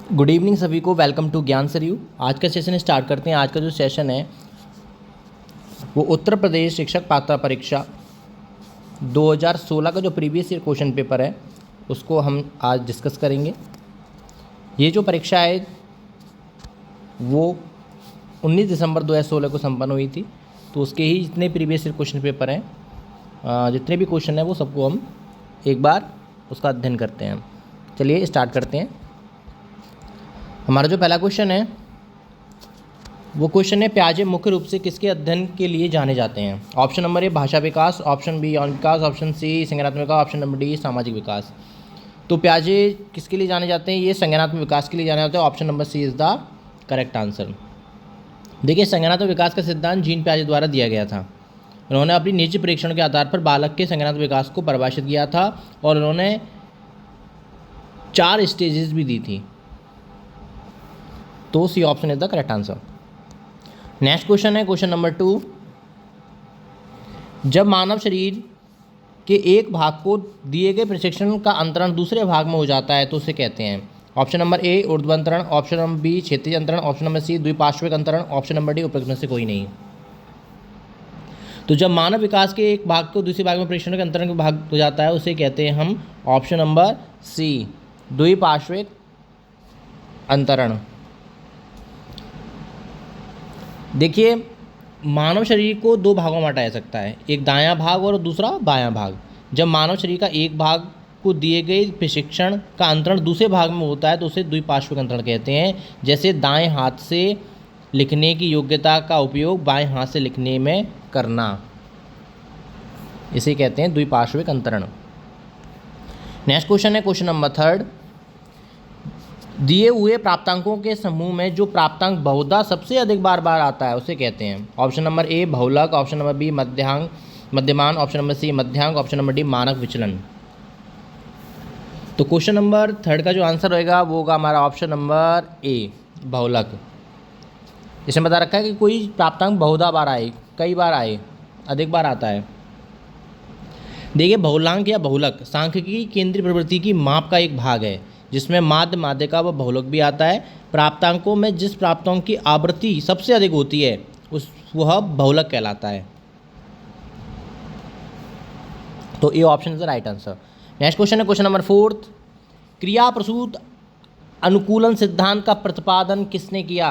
Good evening सभी को। Welcome to ज्ञान सरयू। आज का सेशन स्टार्ट करते हैं। आज का जो सेशन है वो उत्तर प्रदेश शिक्षक पात्रता परीक्षा 2016 का जो प्रीवियस ईयर क्वेश्चन पेपर है उसको हम आज डिस्कस करेंगे। ये जो परीक्षा है वो 19 दिसंबर 2016 को संपन्न हुई थी, तो उसके ही जितने प्रीवियस ईयर क्वेश्चन पेपर हैं, जितने भी क्वेश्चन हैं वो सबको हम एक बार उसका अध्ययन करते हैं। चलिए स्टार्ट करते हैं। हमारा जो पहला क्वेश्चन है वो क्वेश्चन है, पियाजे मुख्य रूप से किसके अध्ययन के लिए जाने जाते हैं? ऑप्शन नंबर ए भाषा विकास, ऑप्शन बी यौन विकास, ऑप्शन सी संज्ञानात्मक विकास, ऑप्शन नंबर डी सामाजिक विकास। तो पियाजे किसके लिए जाने जाते हैं? ये संज्ञानात्मक विकास के लिए जाने जाते हैं। Option number C is the correct answer. देखिए, संज्ञानात्मक विकास का सिद्धांत जीन पियाजे द्वारा दिया गया था। उन्होंने अपनी निजी परीक्षण के आधार पर बालक के संज्ञानात्मक विकास को परिभाषित किया था और उन्होंने 4 स्टेजेस भी दी थी। तो C option is the correct answer. Next question है क्वेश्चन नंबर 2। जब मानव शरीर के एक भाग को दिए गए प्रशिक्षण का अंतरण दूसरे भाग में हो जाता है तो उसे कहते हैं? ऑप्शन नंबर ए ऊर्ध्व अंतरण, ऑप्शन नंबर बी क्षैतिज अंतरण, ऑप्शन नंबर सी द्विपार्श्विक अंतरण, ऑप्शन नंबर डी उपरोक्त में से कोई नहीं। तो जब मानव विकास के एक भाग को दूसरे भाग में प्रशिक्षण के अंतरण के भाग हो जाता है उसे कहते हैं हम ऑप्शन नंबर सी द्विपार्श्विक अंतरण। देखिए, मानव शरीर को 2 भागों में बांटा जा सकता है, एक दायां भाग और दूसरा बायां भाग। जब मानव शरीर का एक भाग को दिए गए प्रशिक्षण का अंतरण दूसरे भाग में होता है तो उसे द्विपार्श्विक अंतरण कहते हैं। जैसे दाएं हाथ से लिखने की योग्यता का उपयोग बाएं हाथ से लिखने में करना, इसे कहते हैं द्विपार्श्विक अंतरण। नेक्स्ट क्वेश्चन है क्वेश्चन नंबर 3। दिए हुए प्राप्तांकों के समूह में जो प्राप्तांक बहुधा सबसे अधिक बार आता है उसे कहते हैं? ऑप्शन नंबर ए बहुलक, ऑप्शन नंबर बी मध्यमान, ऑप्शन नंबर सी मध्यांक, ऑप्शन नंबर डी मानक विचलन। तो क्वेश्चन नंबर 3 का जो आंसर होगा वो होगा हमारा ऑप्शन नंबर ए बहुलक। इसमें बता रखा है कि कोई प्राप्तांक बहुधा बार आए, कई बार आए, अधिक बार आता है। देखिए, बहुलांक या बहुलक सांख्यिकी केंद्रीय प्रवृत्ति की माप का एक भाग है जिसमें माध्य, माध्यिका व बहुलक भी आता है। प्राप्तांकों में जिस प्राप्तांक की आवृत्ति सबसे अधिक होती है वह बहुलक कहलाता है। तो A option is the right answer. Next question है क्वेश्चन नंबर 4। क्रिया प्रसूत अनुकूलन सिद्धांत का प्रतिपादन किसने किया?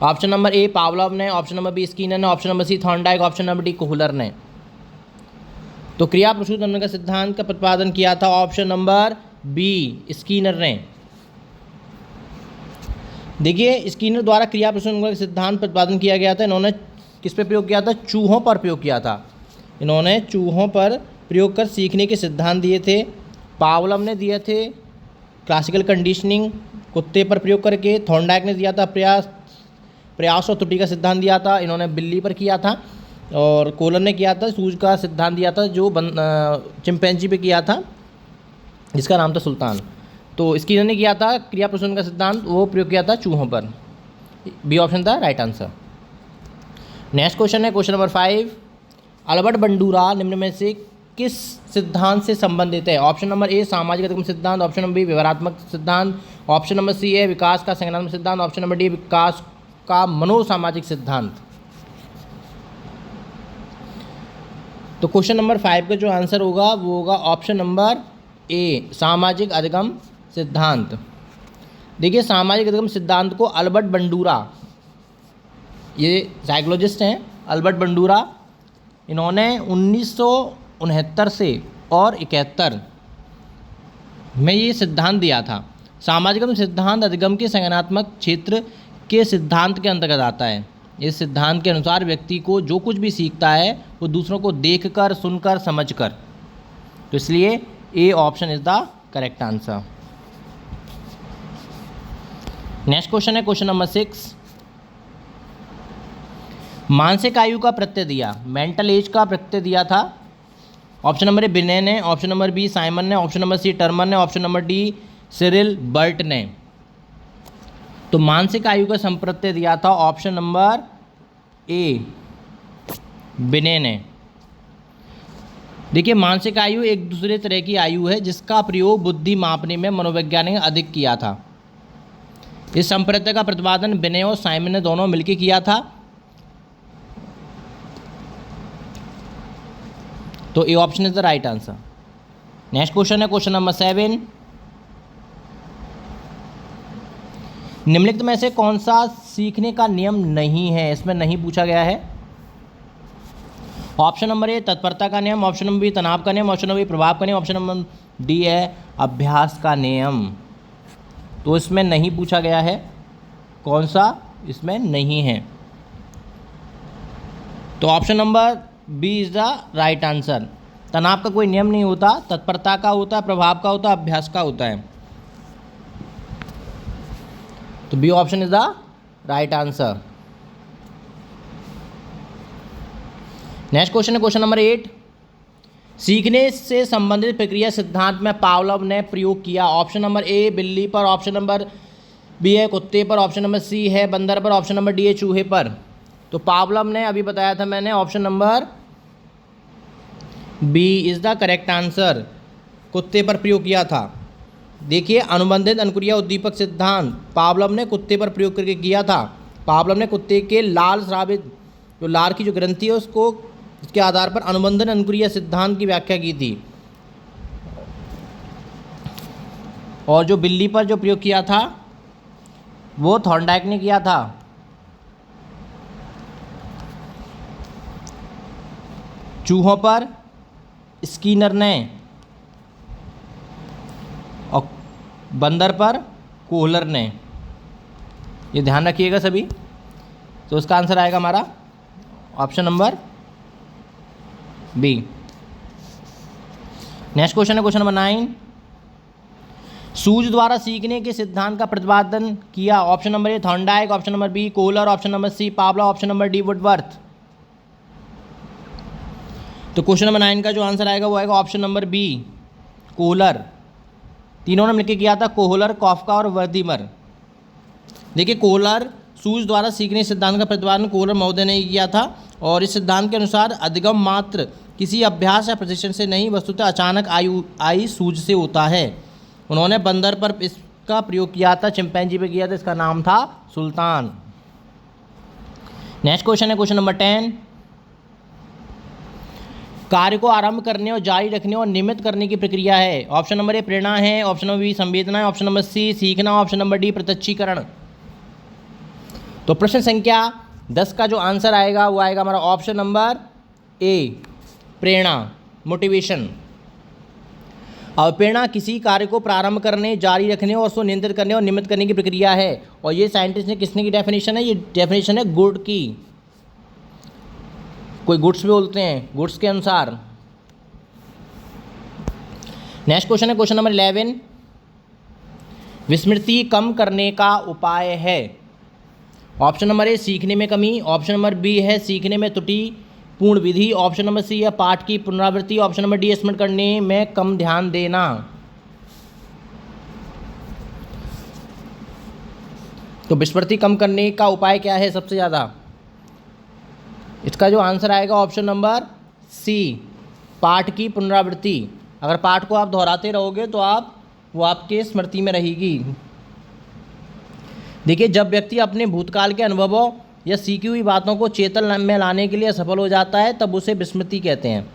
ऑप्शन नंबर ए पावलोव ने, ऑप्शन नंबर बी स्किनर ने, option number C Thorndike, option number D Kohler ने। तो क्रिया प्रसूत अनुकूलन का सिद्धांत का प्रतिपादन किया था ऑप्शन नंबर बी स्किनर ने। देखिए, स्किनर द्वारा क्रिया प्रसूत अनुकूलन का सिद्धांत प्रतिपादन किया गया था। इन्होंने किस पे प्रयोग किया था? चूहों पर प्रयोग किया था। इन्होंने चूहों पर प्रयोग कर सीखने के सिद्धांत दिए थे। पावलोव ने दिए थे क्लासिकल कंडीशनिंग कुत्ते पर प्रयोग करके। थॉर्नडाइक ने दिया था प्रयास और त्रुटि का सिद्धांत दिया था, इन्होंने बिल्ली पर किया था। और कोहलर ने किया था सूज का सिद्धांत दिया था जो चिंपैंजी पे किया था, जिसका नाम था सुल्तान। तो स्किनर ने किया था क्रिया प्रसूत का सिद्धांत, वो प्रयोग किया था चूहों पर। बी ऑप्शन था राइट आंसर। नेक्स्ट क्वेश्चन है क्वेश्चन नंबर 5। अल्बर्ट बंडूरा निम्न में से किस सिद्धांत से संबंधित है? ऑप्शन नंबर ए सामाजिक अधिगम सिद्धांत, ऑप्शन नंबर बी व्यवहारात्मक सिद्धांत, ऑप्शन नंबर सी है विकास का संज्ञानात्मक सिद्धांत, ऑप्शन नंबर डी विकास का मनोसामाजिक सिद्धांत। तो क्वेश्चन नंबर 5 का जो आंसर होगा वो होगा ऑप्शन नंबर ए सामाजिक अधिगम सिद्धांत। देखिए, सामाजिक अधिगम सिद्धांत को अल्बर्ट बंडूरा, ये साइकोलॉजिस्ट हैं अल्बर्ट बंडूरा, इन्होंने 1969 से और 71 में ये सिद्धांत दिया था। सामाजिक अधिगम सिद्धांत अधिगम के संज्ञानात्मक क्षेत्र के सिद्धांत के अंतर्गत आता है। इस सिद्धांत के अनुसार व्यक्ति को जो कुछ भी सीखता है वो दूसरों को देखकर, सुनकर, समझकर। तो इसलिए ए option is the correct answer. Next question है क्वेश्चन नंबर 6। मानसिक आयु का प्रत्यय दिया, मेंटल एज का प्रत्यय दिया था। ऑप्शन नंबर ए बिने ने, ऑप्शन नंबर बी साइमन ने, ऑप्शन नंबर सी टर्मन ने, option number D Cyril Burt ने। तो मानसिक आयु का संप्रत्यय दिया था ऑप्शन नंबर ए बिने ने। देखिए, मानसिक आयु एक दूसरे तरह की आयु है जिसका प्रयोग बुद्धि मापने में मनोवैज्ञानिक ने अधिक किया था। इस संप्रत्यय का प्रतिपादन विनय और साइमन ने दोनों मिलकर किया था। तो A option is the right answer. Next question है क्वेश्चन नंबर 7। निम्नलिखित में से कौन सा सीखने का नियम नहीं है? इसमें नहीं पूछा गया है। ऑप्शन नंबर ए तत्परता का नियम, ऑप्शन नंबर बी तनाव का नियम, ऑप्शन नंबर बी प्रभाव का नियम, ऑप्शन नंबर डी है अभ्यास का नियम। तो इसमें नहीं पूछा गया है, कौन सा इसमें नहीं है। तो option number B is the right answer. तनाव का कोई नियम नहीं होता, तत्परता का होता है, प्रभाव का होता है, अभ्यास का होता है। तो B option is the right answer. Next question है क्वेश्चन नंबर 8। सीखने से संबंधित प्रक्रिया सिद्धांत में पावलोव ने प्रयोग किया। ऑप्शन नंबर ए बिल्ली पर, ऑप्शन नंबर बी है कुत्ते पर, ऑप्शन नंबर सी है बंदर पर, ऑप्शन नंबर डी है चूहे पर। तो पावलोव ने अभी बताया था मैंने, option number B is the correct answer, कुत्ते पर प्रयोग किया था। देखिए अनुबंधित अनुक्रिया उद्दीपक सिद्धांत पावलोव ने कुत्ते पर प्रयोग करके किया था। पावलोव ने कुत्ते के लाल स्रावित जो लार की जो ग्रंथि है उसको इसके आधार पर अनुबंधन अनुक्रिया सिद्धांत की व्याख्या की थी। और जो बिल्ली पर जो प्रयोग किया था वो थॉर्नडाइक ने किया था। चूहों पर स्कीनर ने और बंदर पर कोहलर ने। ये ध्यान रखिएगा सभी। तो उसका आंसर आएगा हमारा option number B. Next question है क्वेश्चन नंबर 9। सूझ द्वारा सीखने के सिद्धांत का प्रतिपादन किया। Option number A Thorndike, option number B Kohler, option number C Pavlov, option number D Woodworth. तो क्वेश्चन नंबर 9 का जो आंसर आएगा वो आएगा ऑप्शन नंबर बी कोहलर। तीनों ने मिलकर किया था, कोहलर, कॉफका और वर्दीमर। देखिए कोहलर सूझ द्वारा सीखने सिद्धांत का प्रतिपादन कोहलर महोदय ने किया था। और इस सिद्धांत के अनुसार अधिगम मात्र किसी अभ्यास या प्रशिक्षण से नहीं वस्तुतः अचानक आई सूझ से होता है। उन्होंने बंदर पर इसका प्रयोग किया था, चिंपैंजी पे किया था, इसका नाम था सुल्तान। नेक्स्ट क्वेश्चन है क्वेश्चन नंबर 10। कार्य को आरंभ करने और जारी रखने और नियमित करने की प्रक्रिया है। ऑप्शन नंबर ए प्रेरणा है, ऑप्शन नंबर बी संवेदना है, ऑप्शन नंबर सी सीखना, ऑप्शन नंबर डी प्रत्यक्षीकरण। तो प्रश्न संख्या 10 का जो आंसर आएगा वो आएगा हमारा ऑप्शन नंबर ए प्रेरणा, मोटिवेशन। अब प्रेरणा किसी कार्य को प्रारंभ करने, जारी रखने और उसको नियंत्रित करने और नियमित करने की प्रक्रिया है। और ये साइंटिस्ट ने किसने की डेफिनेशन है? ये डेफिनेशन है गुड की। कोई गुड्स भी बोलते हैं, गुड्स के अनुसार। नेक्स्ट क्वेश्चन है क्वेश्चन नंबर 11। विस्मृति कम करने का उपाय है। ऑप्शन नंबर ए सीखने में कमी, ऑप्शन नंबर बी है सीखने में त्रुटि पूर्ण विधि, ऑप्शन नंबर सी है पाठ की पुनरावृत्ति, ऑप्शन नंबर डी स्मरण करने में कम ध्यान देना। तो विस्मृति कम करने का उपाय क्या है सबसे ज़्यादा? इसका जो आंसर आएगा ऑप्शन नंबर सी पाठ की पुनरावृत्ति। अगर पाठ को आप दोहराते रहोगे तो वो आपके स्मृति में रहेगी। देखिए जब व्यक्ति अपने भूतकाल के अनुभवों या सीखी हुई बातों को चेतन में लाने के लिए सफल हो जाता है तब उसे विस्मृति कहते हैं।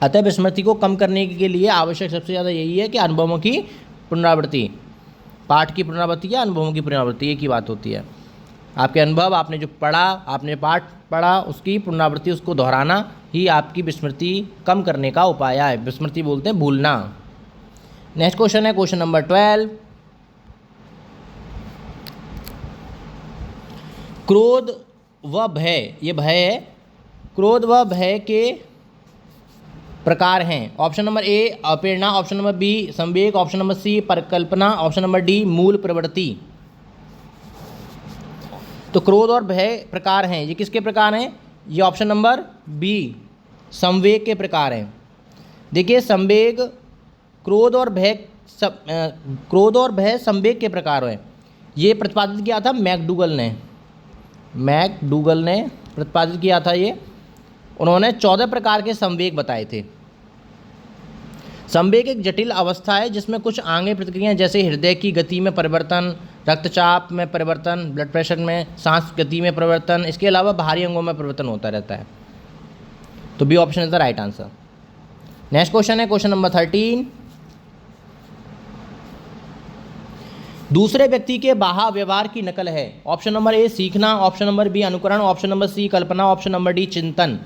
अतः विस्मृति को कम करने के लिए आवश्यक सबसे ज़्यादा यही है कि अनुभवों की पुनरावृत्ति, पाठ की पुनरावृत्ति या अनुभवों की पुनरावृत्ति, एक ही बात होती है। आपके अनुभव, आपने जो पढ़ा, आपने पाठ पढ़ा, उसकी पुनरावृत्ति, उसको दोहराना ही आपकी विस्मृति कम करने का उपाय है। विस्मृति बोलते हैं भूलना। नेक्स्ट क्वेश्चन है क्वेश्चन नंबर 12। क्रोध व भय, ये भय है, क्रोध व भय के प्रकार हैं। ऑप्शन नंबर ए अप्रेरणा, ऑप्शन नंबर बी संवेग, ऑप्शन नंबर सी परिकल्पना, ऑप्शन नंबर डी मूल प्रवृत्ति। तो क्रोध और भय प्रकार हैं, ये किसके प्रकार हैं? ये ऑप्शन नंबर बी संवेग के प्रकार हैं। देखिए संवेग, क्रोध और भय संवेग के प्रकार हैं। ये प्रतिपादित किया था मैकडूगल ने प्रतिपादित किया था ये। उन्होंने 14 प्रकार के संवेग बताए थे। संवेग एक जटिल अवस्था है जिसमें कुछ आंगिक प्रतिक्रियाएं जैसे हृदय की गति में परिवर्तन, रक्तचाप में परिवर्तन, ब्लड प्रेशर में, सांस गति में परिवर्तन, इसके अलावा बाहरी अंगों में परिवर्तन होता रहता है। तो B option is the right answer. Next question है क्वेश्चन नंबर 13। दूसरे व्यक्ति के बाह्य व्यवहार की नकल है। ऑप्शन नंबर ए सीखना, ऑप्शन नंबर बी अनुकरण, ऑप्शन नंबर सी कल्पना, ऑप्शन नंबर डी चिंतन।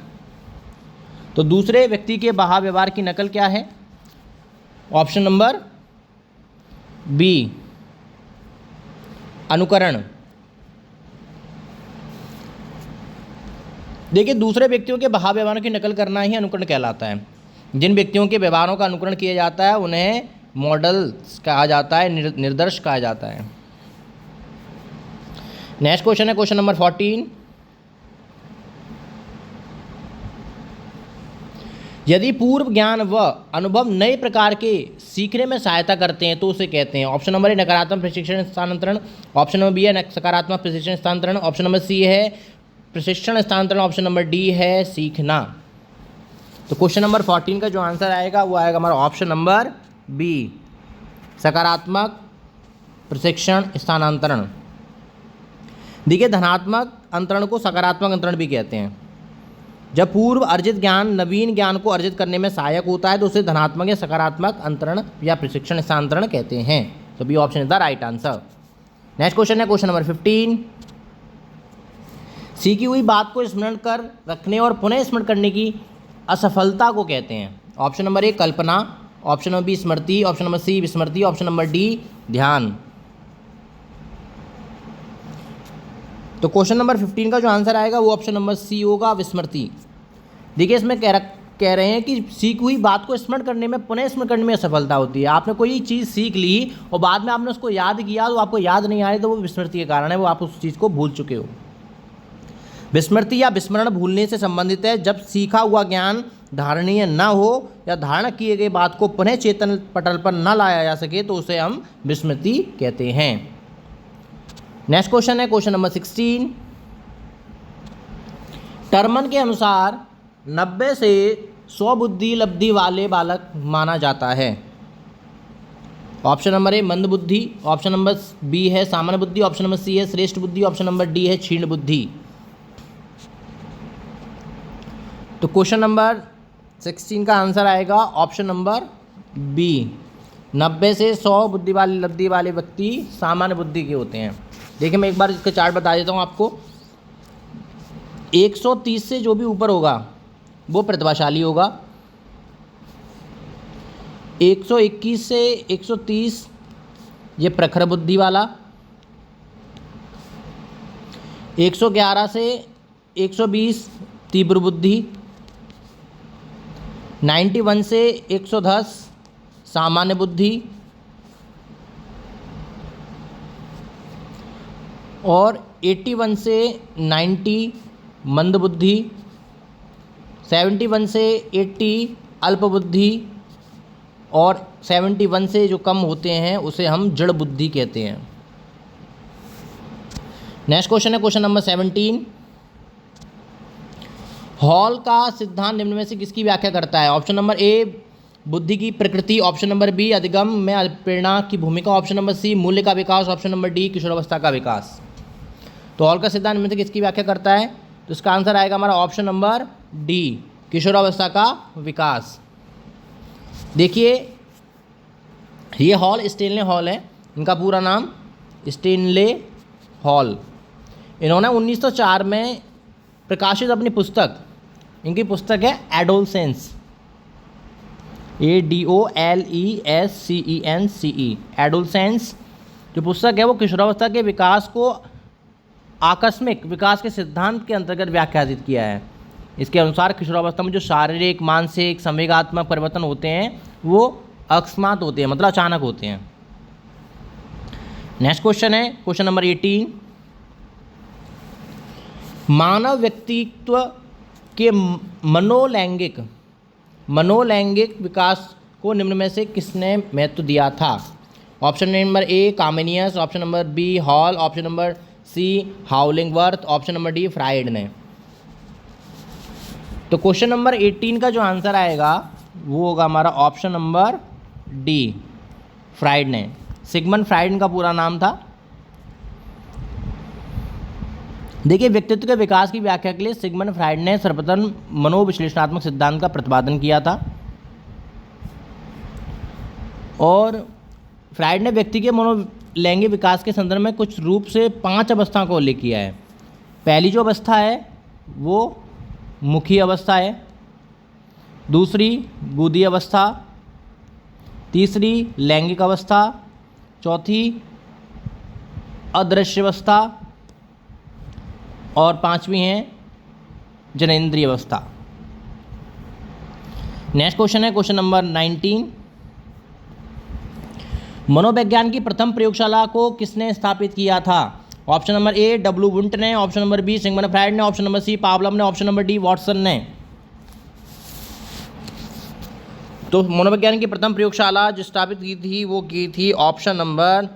तो दूसरे व्यक्ति के बाह्य व्यवहार की नकल क्या है? ऑप्शन नंबर बी अनुकरण। देखिए, दूसरे व्यक्तियों के बाह्य व्यवहारों की नकल करना ही अनुकरण कहलाता है। जिन व्यक्तियों के व्यवहारों का अनुकरण किया जाता है उन्हें मॉडल्स कहा जाता है, निर्दर्श कहा जाता है। नेक्स्ट क्वेश्चन है क्वेश्चन नंबर 14। यदि पूर्व ज्ञान व अनुभव नए प्रकार के सीखने में सहायता करते हैं तो उसे कहते हैं। ऑप्शन नंबर ए नकारात्मक प्रशिक्षण स्थानांतरण, ऑप्शन नंबर बी है सकारात्मक प्रशिक्षण स्थानांतरण, ऑप्शन नंबर सी है प्रशिक्षण स्थानांतरण, ऑप्शन नंबर डी है सीखना। तो क्वेश्चन नंबर 14 का जो आंसर आएगा वो आएगा हमारा ऑप्शन नंबर बी सकारात्मक प्रशिक्षण स्थानांतरण। देखिए, धनात्मक अंतरण को सकारात्मक अंतरण भी कहते हैं। जब पूर्व अर्जित ज्ञान नवीन ज्ञान को अर्जित करने में सहायक होता है तो उसे धनात्मक या सकारात्मक अंतरण या प्रशिक्षण स्थानांतरण कहते हैं। तो B option is the right answer. Next question है क्वेश्चन नंबर 15। सीखी हुई बात को स्मरण कर रखने और पुनः स्मरण करने की असफलता को कहते हैं। ऑप्शन नंबर ए कल्पना, ऑप्शन नंबर बी स्मृति, ऑप्शन नंबर सी विस्मृति, ऑप्शन नंबर डी ध्यान। तो क्वेश्चन नंबर 15 का जो आंसर आएगा वो ऑप्शन नंबर सी होगा विस्मृति। देखिए, इसमें कह रहे हैं कि सीखी हुई बात को स्मरण करने में पुनः स्मरण करने में असफलता होती है। आपने कोई चीज़ सीख ली और बाद में आपने उसको याद किया तो आपको याद नहीं आ रही, तो वो विस्मृति के कारण है, वो आप उस चीज़ को भूल चुके हो। विस्मृति या विस्मरण भूलने से संबंधित है। जब सीखा हुआ ज्ञान धारणीय न हो या धारणा किए गए बात को पुनः चेतन पटल पर न लाया जा सके तो उसे हम विस्मृति कहते हैं। नेक्स्ट क्वेश्चन है क्वेश्चन नंबर 16। टर्मन के अनुसार 90 से 100 बुद्धि लब्धि वाले बालक माना जाता है। ऑप्शन नंबर ए मंद बुद्धि, ऑप्शन नंबर बी है सामान्य बुद्धि, ऑप्शन नंबर सी है श्रेष्ठ बुद्धि, ऑप्शन नंबर डी है क्षीण बुद्धि। तो क्वेश्चन नंबर 16 का आंसर आएगा ऑप्शन नंबर बी 90 से 100 बुद्धि वाले लब्धि वाले व्यक्ति सामान्य बुद्धि के होते हैं। देखिए, मैं एक बार इसका चार्ट बता देता हूँ आपको। 130 से जो भी ऊपर होगा वो प्रतिभाशाली होगा, 121 से 130 ये प्रखर बुद्धि वाला, 111 से 120 तीव्र बुद्धि, 91 से 110 सामान्य बुद्धि और 81 से 90 मंद बुद्धि, 71 से 80 अल्प बुद्धि और 71 से जो कम होते हैं उसे हम जड़ बुद्धि कहते हैं। नेक्स्ट क्वेश्चन है क्वेश्चन नंबर 17। हॉल का सिद्धांत निम्न में से किसकी व्याख्या करता है? ऑप्शन नंबर ए बुद्धि की प्रकृति, ऑप्शन नंबर बी अधिगम में प्रेरणा की भूमिका, ऑप्शन नंबर सी मूल्य का विकास, ऑप्शन नंबर डी किशोरावस्था का विकास। तो हॉल का सिद्धांत निम्न में से किसकी व्याख्या करता है? तो इसका आंसर आएगा हमारा ऑप्शन नंबर डी किशोरावस्था का विकास। देखिए, ये हॉल स्टेनले हॉल है, इनका पूरा नाम स्टेनले हॉल। इन्होंने 1904 में प्रकाशित अपनी पुस्तक, इनकी पुस्तक है एडोलसेंस, ADOLESCENCE, एडोलसेंस जो पुस्तक है वो किशोरावस्था के विकास को आकस्मिक विकास के सिद्धांत के अंतर्गत व्याख्यायित किया है। इसके अनुसार किशोरावस्था में जो शारीरिक मानसिक संवेगात्मक परिवर्तन होते हैं वो अकस्मात होते हैं, मतलब अचानक होते हैं। नेक्स्ट क्वेश्चन है क्वेश्चन नंबर 18। मानव व्यक्तित्व के मनोलैंगिक विकास को निम्न में से किसने महत्व दिया था? Option number A Comenius, option number B Hall, option number C Hollingworth, option number D Freud ने। तो क्वेश्चन नंबर 18 का जो आंसर आएगा वो होगा हमारा ऑप्शन नंबर डी फ्राइड ने। सिगमंड फ्राइड का पूरा नाम था। देखिए, व्यक्तित्व के विकास की व्याख्या के लिए सिगमंड फ्राइड ने सर्वप्रथम मनोविश्लेषणात्मक सिद्धांत का प्रतिपादन किया था। और फ्राइड ने व्यक्ति के मनोलैंगिक विकास के संदर्भ में कुछ रूप से 5 अवस्था का उल्लेख किया है। पहली जो अवस्था है वो मुखी अवस्था है, दूसरी गुदी अवस्था, तीसरी लैंगिक अवस्था, चौथी अदृश्य अवस्था और 5वीं है जनेंद्रिय अवस्था। नेक्स्ट क्वेश्चन है क्वेश्चन नंबर 19। मनोविज्ञान की प्रथम प्रयोगशाला को किसने स्थापित किया था? Option number A W Wundt ने, option number B Sigmund Freud ने, ऑप्शन नंबर सी पावलव ने, ऑप्शन नंबर डी वॉटसन ने। तो मनोविज्ञान की प्रथम प्रयोगशाला जो स्थापित की थी वो की थी option number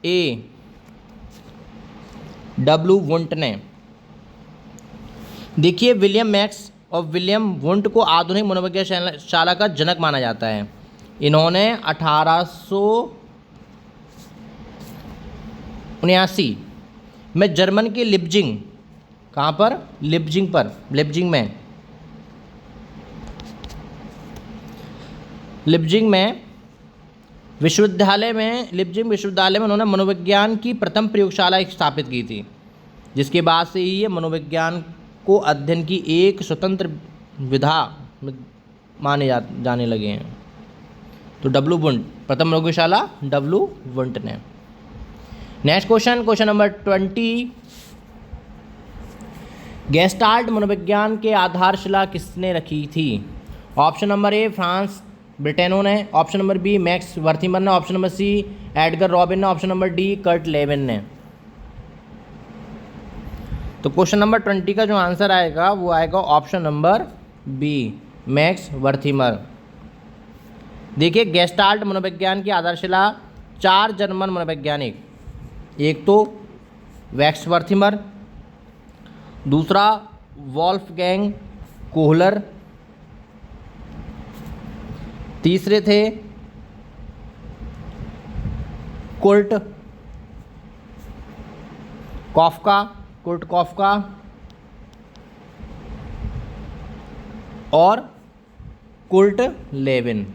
A W Wundt ने। देखिए, विलियम मैक्स और विलियम वुंट को आधुनिक मनोविज्ञान शाला का जनक माना जाता है। इन्होंने 1879 में जर्मन के लिप्जिंग, कहाँ पर? लिप्जिंग विश्वविद्यालय में उन्होंने मनोविज्ञान की प्रथम प्रयोगशाला स्थापित की थी, जिसके बाद से ही ये मनोविज्ञान को अध्ययन की एक स्वतंत्र विधा माने जाने लगे हैं। तो डब्ल्यू वुंट, प्रथम प्रयोगशाला डब्ल्यू वुंट ने। Next question number 20। गेस्टाल्ट मनोविज्ञान के आधारशिला किसने रखी थी? ऑप्शन नंबर ए फ्रांस ब्रिटेनो ने, option number B Max Wertheimer ने, option number C Edgar Rubin ने, option number D Kurt Lewin ने। तो क्वेश्चन नंबर 20 का जो आंसर आएगा वो आएगा ऑप्शन नंबर बी मैक्स वर्थीमर। देखिए, गेस्टाल्ट मनोविज्ञान की आधारशिला 4 जर्मन मनोवैज्ञानिक, एक तो मैक्स वर्थीमर, दूसरा वॉल्फगैंग कोहलर, तीसरे थे कुर्ट कॉफका और कुर्ट लेविन।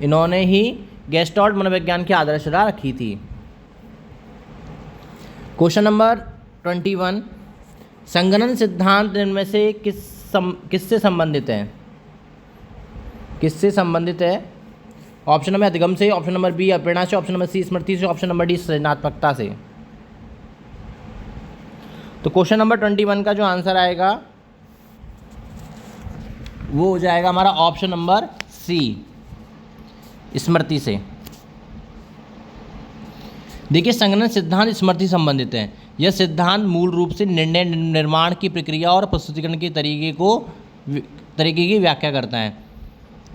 इन्होंने ही गेस्टाल्ट मनोविज्ञान की आधारशिला रखी थी। Question number 21। संगणन सिद्धांत इनमें से किससे संबंधित है? ऑप्शन नंबर अधिगम से, ऑप्शन नंबर बी प्रेरणा से, ऑप्शन नंबर सी स्मृति से, ऑप्शन नंबर डी सृजनात्मकता से। तो क्वेश्चन नंबर 21 का जो आंसर आएगा वो हो जाएगा हमारा ऑप्शन नंबर सी स्मृति से। देखिए, संगणन सिद्धांत स्मृति संबंधित है। यह सिद्धांत मूल रूप से निर्णय निर्माण की प्रक्रिया और प्रस्तुतिकरण के तरीके की व्याख्या करता है।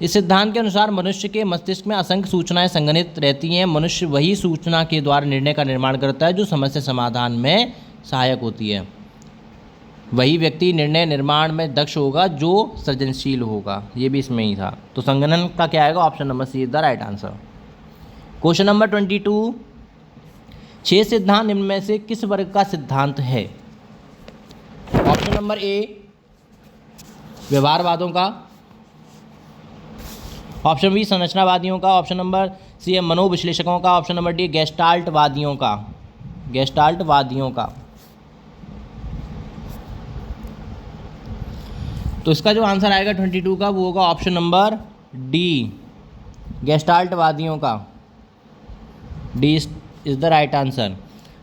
इस सिद्धांत के अनुसार मनुष्य के मस्तिष्क में असंख्य सूचनाएं संग्रहित रहती हैं। मनुष्य वही सूचना के द्वारा निर्णय का निर्माण करता है जो समस्या समाधान में सहायक होती है। वही व्यक्ति निर्णय निर्माण में दक्ष होगा जो सृजनशील होगा। ये भी इसमें ही था। तो संगणन का क्या आएगा? Option number C is the right answer. Question number 22। 6 सिद्धांत इनमें से किस वर्ग का सिद्धांत है? ऑप्शन नंबर ए व्यवहारवादों का, ऑप्शन बी संरचनावादियों का, ऑप्शन नंबर सी है मनोविश्लेषकों का, ऑप्शन नंबर डी गेस्टाल्टवादियों का। तो इसका जो आंसर आएगा 22 का वो होगा ऑप्शन नंबर डी गेस्टाल्टवादियों का। D is the right answer.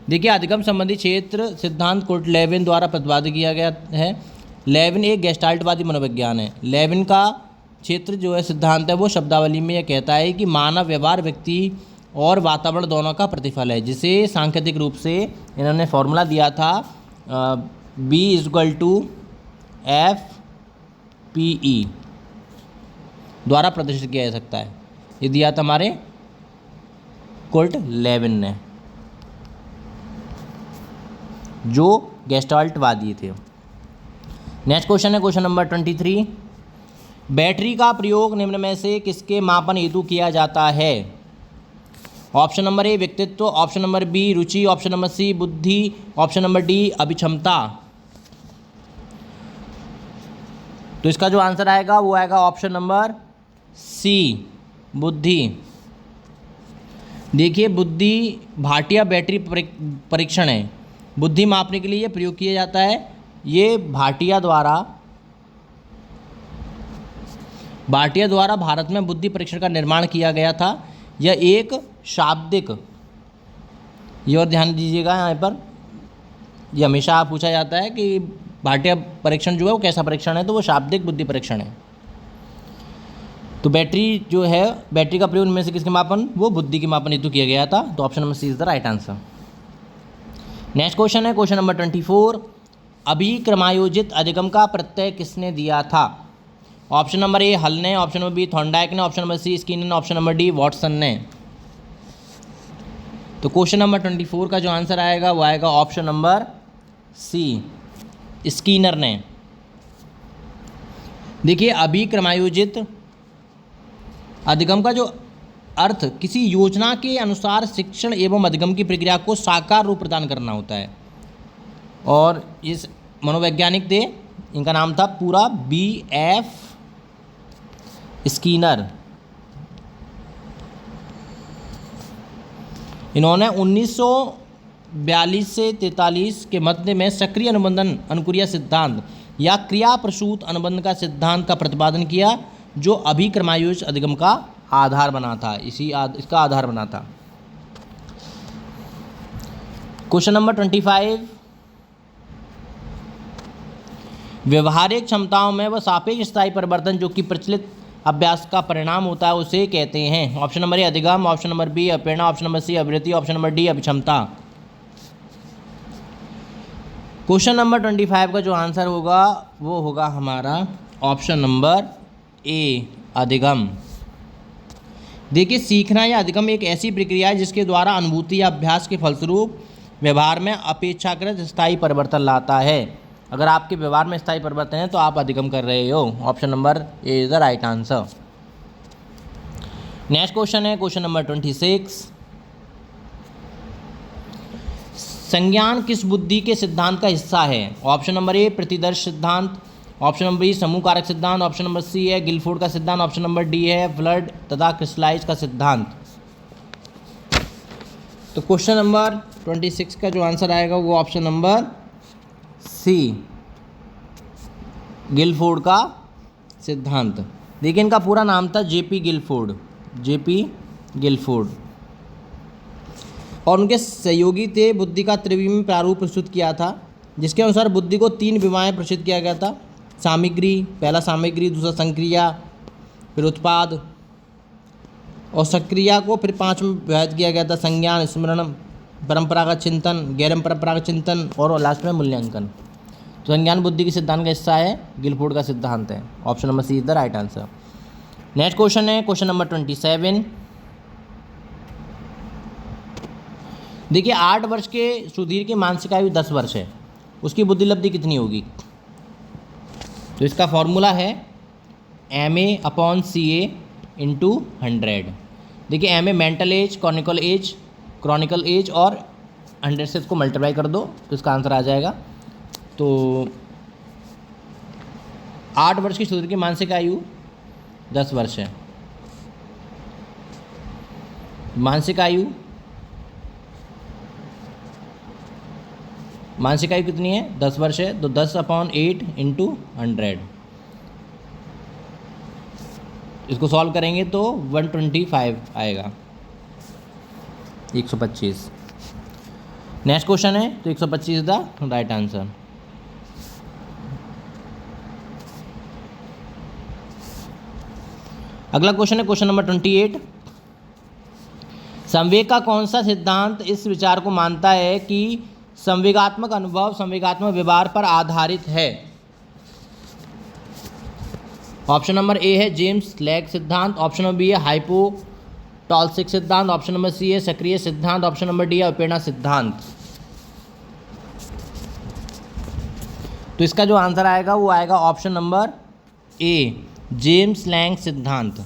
देखिए, अधिगम संबंधी क्षेत्र सिद्धांत कुर्ट लेविन द्वारा प्रतिपादित किया गया है। लेविन एक गेस्टाल्टवादी मनोविज्ञान है। लेविन का क्षेत्र जो है सिद्धांत है वो शब्दावली में यह कहता है कि मानव व्यवहार व्यक्ति और वातावरण दोनों का प्रतिफल है, जिसे सांकेतिक रूप से इन्होंने फॉर्मूला दिया था B=FPE द्वारा प्रदर्शित किया जा सकता है। ये दिया था हमारे कुर्ट लेविन ने, जो गेस्टाल्टवादी थे। नेक्स्ट क्वेश्चन है क्वेश्चन नंबर 23। बैटरी का प्रयोग निम्न में से किसके मापन हेतु किया जाता है? ऑप्शन नंबर ए व्यक्तित्व, ऑप्शन नंबर बी रुचि, ऑप्शन नंबर सी बुद्धि, ऑप्शन नंबर डी अभिक्षमता। तो इसका जो आंसर आएगा वो आएगा ऑप्शन नंबर सी बुद्धि। देखिए बुद्धि भाटिया बैटरी परीक्षण है, बुद्धि मापने के लिए ये प्रयोग किया जाता है। ये भाटिया द्वारा भारत में बुद्धि परीक्षण का निर्माण किया गया था। यह एक शाब्दिक, ये और ध्यान दीजिएगा यहाँ पर, ये हमेशा पूछा जाता है कि भाटिया परीक्षण जो है वो कैसा परीक्षण है, तो वो शाब्दिक बुद्धि परीक्षण है। तो बैटरी जो है, बैटरी का प्रयोग इनमें से किसके मापन, वो बुद्धि के मापन हेतु किया गया था। तो option number C is the right answer. Next question है क्वेश्चन नंबर 24। अभिक्रमायोजित अधिगम का प्रत्यय किसने दिया था? ऑप्शन नंबर ए हल ने, ऑप्शन नंबर बी थॉर्नडाइक ने, ऑप्शन नंबर सी स्किनर ने, ऑप्शन नंबर डी वॉटसन ने। तो क्वेश्चन नंबर 24 का जो आंसर आएगा वो आएगा ऑप्शन नंबर सी स्किनर ने। देखिए अभिक्रमायोजित अधिगम का जो अर्थ किसी योजना के अनुसार शिक्षण एवं अधिगम की प्रक्रिया को साकार रूप प्रदान करना होता है। और इस मनोवैज्ञानिक थे, इनका नाम था पूरा B.F. स्किनर। इन्होंने 1942 से 43 के मध्य में सक्रिय अनुबंधन अनुक्रिया सिद्धांत या क्रिया प्रसूत अनुबंध का सिद्धांत का प्रतिपादन किया, जो अभिक्रमायोजित अधिगम का आधार बना था, इसका आधार बना था। Question number 25। व्यवहारिक क्षमताओं में वह सापेक्ष स्थायी परिवर्तन जो कि प्रचलित अभ्यास का परिणाम होता है उसे कहते हैं। ऑप्शन नंबर ए अधिगम, ऑप्शन नंबर बी अप्रेरणा, ऑप्शन नंबर सी अभिवृत्ति, ऑप्शन नंबर डी अभिक्षमता। क्वेश्चन नंबर 25 का जो आंसर होगा वो होगा हमारा ऑप्शन नंबर ए अधिगम। देखिए सीखना या अधिगम एक ऐसी प्रक्रिया है जिसके द्वारा अनुभूति या अभ्यास के फलस्वरूप व्यवहार में अपेक्षाकृत स्थायी परिवर्तन लाता है। अगर आपके व्यवहार में स्थायी परिवर्तन है तो आप अधिगम कर रहे हो। Option number A is the right answer. Next question है क्वेश्चन नंबर 26। संज्ञान किस बुद्धि के सिद्धांत का हिस्सा है? ऑप्शन नंबर ए प्रतिदर्श सिद्धांत, ऑप्शन नंबर बी समूह कारक सिद्धांत, ऑप्शन नंबर सी है गिलफोर्ड का सिद्धांत, ऑप्शन नंबर डी है फ्लड तथा क्रिस्टलाइज का सिद्धांत। तो क्वेश्चन नंबर 26 का जो आंसर आएगा वो ऑप्शन नंबर सी गिलफोर्ड का सिद्धांत। देखिए इनका पूरा नाम था जेपी गिलफोर्ड और उनके सहयोगी थे। बुद्धि का त्रिविमीय प्रारूप प्रस्तुत किया था, जिसके अनुसार बुद्धि को 3 विमाएं प्रस्तुत किया गया था। सामग्री, पहला सामग्री, दूसरा संक्रिया, फिर उत्पाद, और सक्रिया को फिर 5 में विभाजित किया गया था। संज्ञान, स्मरण, परंपरागत चिंतन, गैर परंपरागत चिंतन और लास्ट में मूल्यांकन। तो संज्ञान बुद्धि के सिद्धांत का हिस्सा है, गिलफोर्ड का सिद्धांत है। Option number C is the right answer. Next question है क्वेश्चन नंबर 27। देखिए 8 वर्ष के सुधीर की मानसिक आयु 10 वर्ष है, उसकी बुद्धि लब्धि कितनी होगी? तो इसका फॉर्मूला है MA/CA × 100। देखिए MA mental age, chronicle age और 100 से इसको मल्टीप्लाई कर दो तो इसका आंसर आ जाएगा। तो 8 वर्ष की सुधीर की मानसिक आयु 10 वर्ष है। मानसिक आयु कितनी है? 10 वर्ष है। तो 10/8 × 100, इसको सॉल्व करेंगे तो 125 आएगा, 125। नेक्स्ट क्वेश्चन है तो 125 द राइट आंसर। अगला क्वेश्चन है क्वेश्चन नंबर 28। संवेग का कौन सा सिद्धांत इस विचार को मानता है कि संवेगात्मक अनुभव संवेगात्मक व्यवहार पर आधारित है? ऑप्शन नंबर ए है जेम्स लैंग सिद्धांत, ऑप्शन नंबर बी है हाइपोटालसिक सिद्धांत, ऑप्शन नंबर सी है सक्रिय सिद्धांत, ऑप्शन नंबर डी है अप्रेरणा सिद्धांत। तो इसका जो आंसर आएगा वो आएगा ऑप्शन नंबर ए जेम्स लैंग सिद्धांत।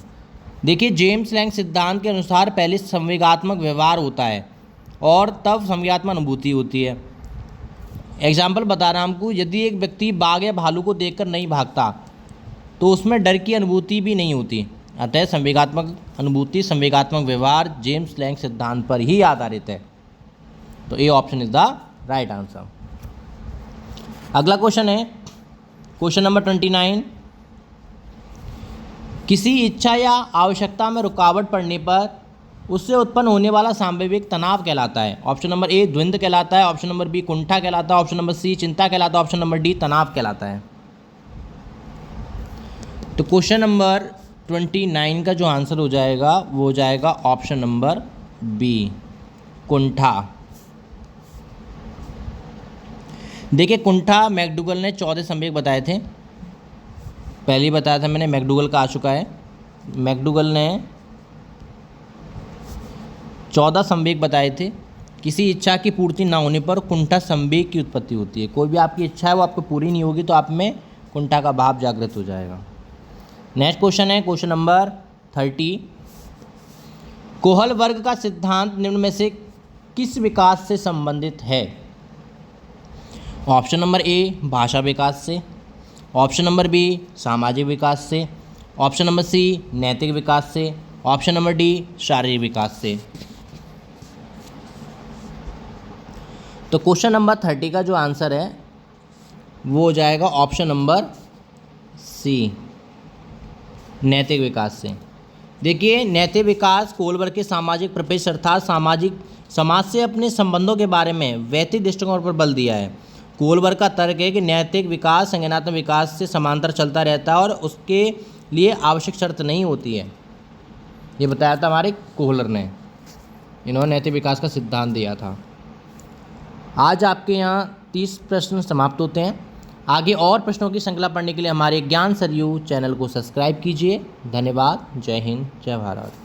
देखिए, जेम्स लैंग सिद्धांत के अनुसार पहले संवेगात्मक व्यवहार होता है और तब संवेगात्मक अनुभूति होती है। एग्जाम्पल बता रहा हूँ आपको, यदि एक व्यक्ति बाघ या भालू को देखकर नहीं भागता तो उसमें डर की अनुभूति भी नहीं होती। अतः संवेगात्मक अनुभूति, संवेगात्मक व्यवहार जेम्स लैंग सिद्धांत पर ही आधारित है। तो A option is the right answer. अगला क्वेश्चन है क्वेश्चन नंबर 29। किसी इच्छा या आवश्यकता में रुकावट पड़ने पर उससे उत्पन्न होने वाला सांवेगिक तनाव कहलाता है। ऑप्शन नंबर ए द्वंद्व कहलाता है, ऑप्शन नंबर बी कुंठा कहलाता है, ऑप्शन नंबर सी चिंता कहलाता है, ऑप्शन नंबर डी तनाव कहलाता है। तो क्वेश्चन नंबर 29 का जो आंसर हो जाएगा वो हो जाएगा ऑप्शन नंबर बी कुंठा। देखिए, कुंठा मैकडूगल ने 14 संवेग बताए थे, पहले ही बताया था मैंने, मैकडूगल का आ चुका है। मैकडूगल ने 14 संवेग बताए थे। किसी इच्छा की पूर्ति ना होने पर कुंठा संवेग की उत्पत्ति होती है। कोई भी आपकी इच्छा है वो आपको पूरी नहीं होगी तो आप में कुंठा का भाव जागृत हो जाएगा। नेक्स्ट क्वेश्चन है क्वेश्चन नंबर 30। कोहल वर्ग का सिद्धांत निम्न में से किस विकास से संबंधित है? ऑप्शन नंबर ए भाषा विकास से, ऑप्शन नंबर बी सामाजिक विकास से, ऑप्शन नंबर सी नैतिक विकास से, ऑप्शन नंबर डी शारीरिक विकास से। तो क्वेश्चन नंबर 30 का जो आंसर है वो हो जाएगा ऑप्शन नंबर सी नैतिक विकास से। देखिए, नैतिक विकास कोहल वर्ग के सामाजिक प्रपंच अर्थात समाज से अपने संबंधों के बारे में वैयक्तिक दृष्टिकोण पर बल दिया है। कोहल वर्ग का तर्क है कि नैतिक विकास संज्ञानात्मक विकास से समांतर चलता रहता है और उसके लिए आवश्यक शर्त नहीं होती है। ये बताया था हमारे कोहलर ने, इन्होंने नैतिक विकास का सिद्धांत दिया था। आज आपके यहाँ 30 प्रश्न समाप्त होते हैं। आगे और प्रश्नों की श्रृंखला पढ़ने के लिए हमारे ज्ञान सरयू चैनल को सब्सक्राइब कीजिए। धन्यवाद। जय हिंद, जय भारत।